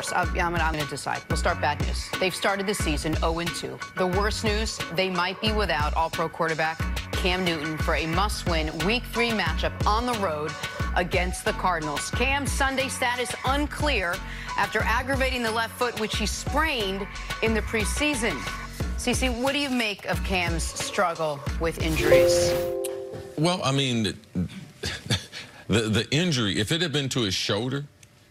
first. I'm going to decide. We'll start bad news. They've started the season 0-2. The worst news, they might be without All-Pro quarterback Cam Newton for a must-win Week 3 matchup on the road against the Cardinals. Cam's Sunday status unclear after aggravating the left foot, which he sprained in the preseason. Cece, what do you make of Cam's struggle with injuries? Well, I mean, the injury, if it had been to his shoulder,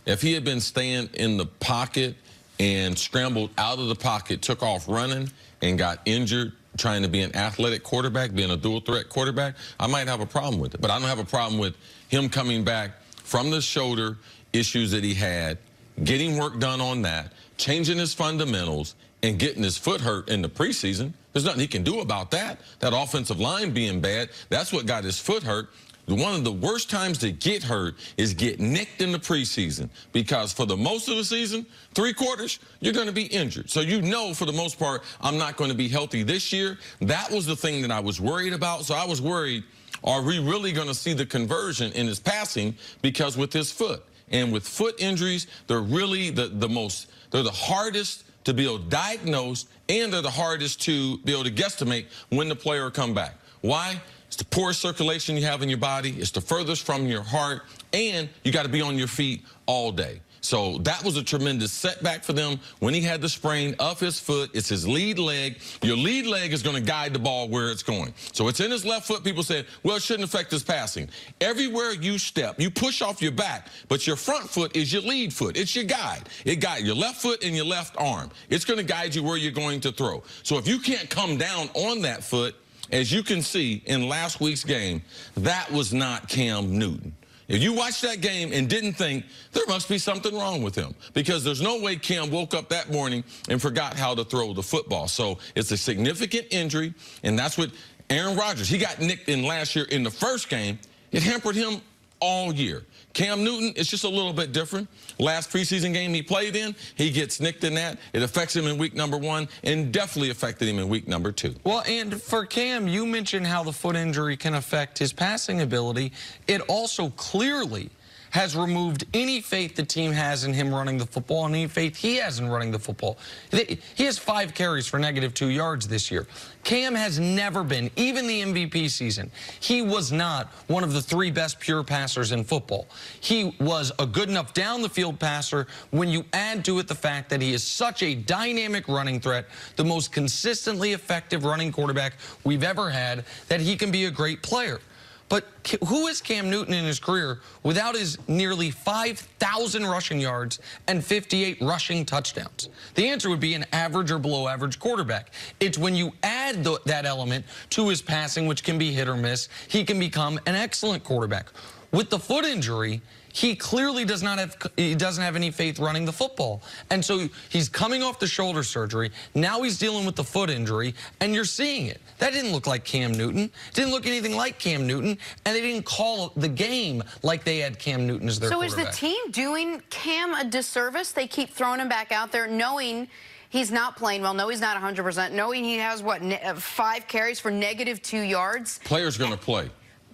if he had been staying in the pocket and scrambled out of the pocket, took off running and got injured trying to be an athletic quarterback, being a dual-threat quarterback, I might have a problem with it. But I don't have a problem with him coming back from the shoulder issues that he had, getting work done on that, changing his fundamentals, and getting his foot hurt in the preseason. There's nothing he can do about that. That offensive line being bad, that's what got his foot hurt. One of the worst times to get hurt is get nicked in the preseason, because for the most of the season, 3 quarters, you're going to be injured. So you know, for the most part, I'm not going to be healthy this year. That was the thing that I was worried about. So I was worried, are we really going to see the conversion in his passing? Because with his foot, and with foot injuries, they're really they're the hardest to be able to diagnose, and they're the hardest to be able to guesstimate when the player will come back. Why? It's the poorest circulation you have in your body. It's the furthest from your heart, and you got to be on your feet all day. So that was a tremendous setback for them when he had the sprain of his foot. It's his lead leg. Your lead leg is going to guide the ball where it's going. So it's in his left foot. People said, well, it shouldn't affect his passing. Everywhere you step, you push off your back, but your front foot is your lead foot. It's your guide. It guides your left foot and your left arm. It's going to guide you where you're going to throw. So if you can't come down on that foot, as you can see in last week's game, that was not Cam Newton. If you watched that game and didn't think, there must be something wrong with him, because there's no way Cam woke up that morning and forgot how to throw the football. So it's a significant injury, and that's what Aaron Rodgers, he got nicked in last year in the first game. It hampered him all year. Cam Newton, it's just a little bit different. Last preseason game he played in, he gets nicked in that. It affects him in week number 1 and definitely affected him in week number 2. Well, and for Cam, you mentioned how the foot injury can affect his passing ability. It also clearly has removed any faith the team has in him running the football and any faith he has in running the football. He has 5 carries for -2 yards this year. Cam has never been, even the MVP season, he was not one of the 3 best pure passers in football. He was a good enough down the field passer when you add to it the fact that he is such a dynamic running threat, the most consistently effective running quarterback we've ever had, that he can be a great player. But who is Cam Newton in his career without his nearly 5,000 rushing yards and 58 rushing touchdowns? The answer would be an average or below average quarterback. It's when you add that element to his passing, which can be hit or miss, he can become an excellent quarterback. With the foot injury, he clearly doesn't have any faith running the football. And so he's coming off the shoulder surgery. Now he's dealing with the foot injury, and you're seeing it. That didn't look like Cam Newton. It didn't look anything like Cam Newton, and they didn't call the game like they had Cam Newton as their quarterback. So is the team doing Cam a disservice? They keep throwing him back out there knowing he's not playing well, no, he's not 100%, knowing he has, what, 5 carries for -2 yards? Player's going to play.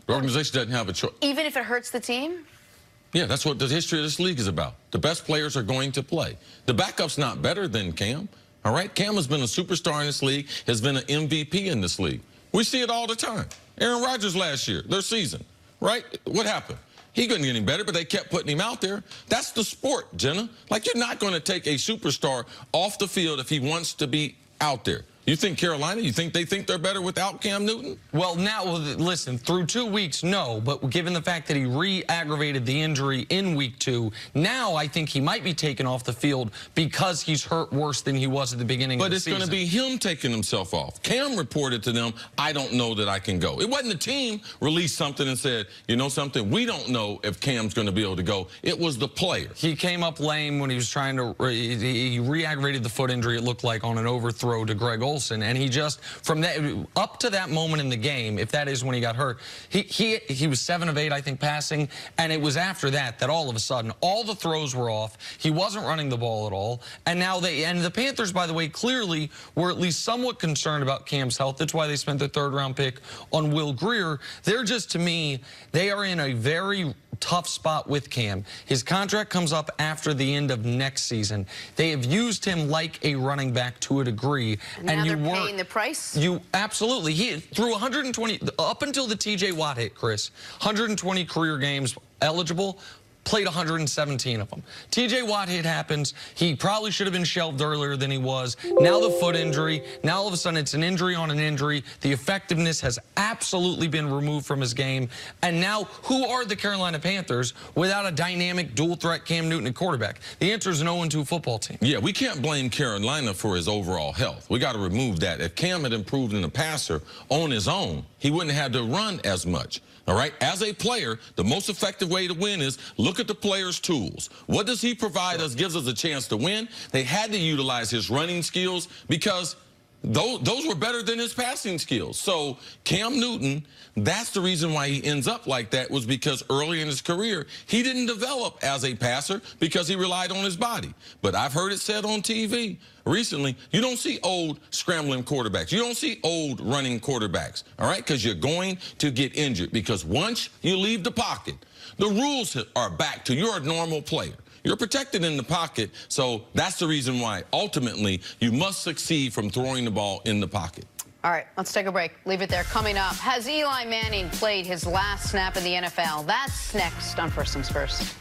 The organization doesn't have a choice. Even if it hurts the team? Yeah, that's what the history of this league is about. The best players are going to play. The backup's not better than Cam, all right? Cam has been a superstar in this league, has been an MVP in this league. We see it all the time. Aaron Rodgers last year, their season, right? What happened? He couldn't get any better, but they kept putting him out there. That's the sport, Jenna. Like, you're not going to take a superstar off the field if he wants to be out there. You think Carolina, you think they think they're better without Cam Newton? Well, now, listen, through 2 weeks, no. But given the fact that he re-aggravated the injury in week 2, now I think he might be taken off the field because he's hurt worse than he was at the beginning of the season. But it's going to be him taking himself off. Cam reported to them, I don't know that I can go. It wasn't the team released something and said, you know something, we don't know if Cam's going to be able to go. It was the player. He came up lame when he was trying to, he re-aggravated the foot injury, it looked like, on an overthrow to Greg Olsen. And he just, from that up to that moment in the game, if that is when he got hurt, he was 7 of 8, I think, passing. And it was after that all of a sudden all the throws were off. He wasn't running the ball at all. And now the Panthers, by the way, clearly were at least somewhat concerned about Cam's health. That's why they spent their 3rd-round pick on Will Grier. They're just, to me, they are in a very tough spot with Cam. His contract comes up after the end of next season. They have used him like a running back to a degree. And now they're paying the price? Absolutely. He threw 120, up until the TJ Watt hit, Chris, 120 career games eligible, played 117 of them. TJ Watt hit happens. He probably should have been shelved earlier than he was. Now the foot injury. Now all of a sudden it's an injury on an injury. The effectiveness has absolutely been removed from his game. And now who are the Carolina Panthers without a dynamic dual threat Cam Newton at quarterback? The answer is an 0-2 football team. Yeah, we can't blame Carolina for his overall health. We got to remove that. If Cam had improved in the passer on his own, he wouldn't have to run as much. All right, as a player, the most effective way to win is look at the player's tools. What does he provide us, gives us a chance to win? They had to utilize his running skills because those were better than his passing skills. So Cam Newton, that's the reason why he ends up like that, was because early in his career, he didn't develop as a passer because he relied on his body. But I've heard it said on TV recently, you don't see old scrambling quarterbacks. You don't see old running quarterbacks, all right, because you're going to get injured. Because once you leave the pocket, the rules are back to you're a normal player. You're protected in the pocket, so that's the reason why, ultimately, you must succeed from throwing the ball in the pocket. All right, let's take a break. Leave it there. Coming up, has Eli Manning played his last snap in the NFL? That's next on First Things First.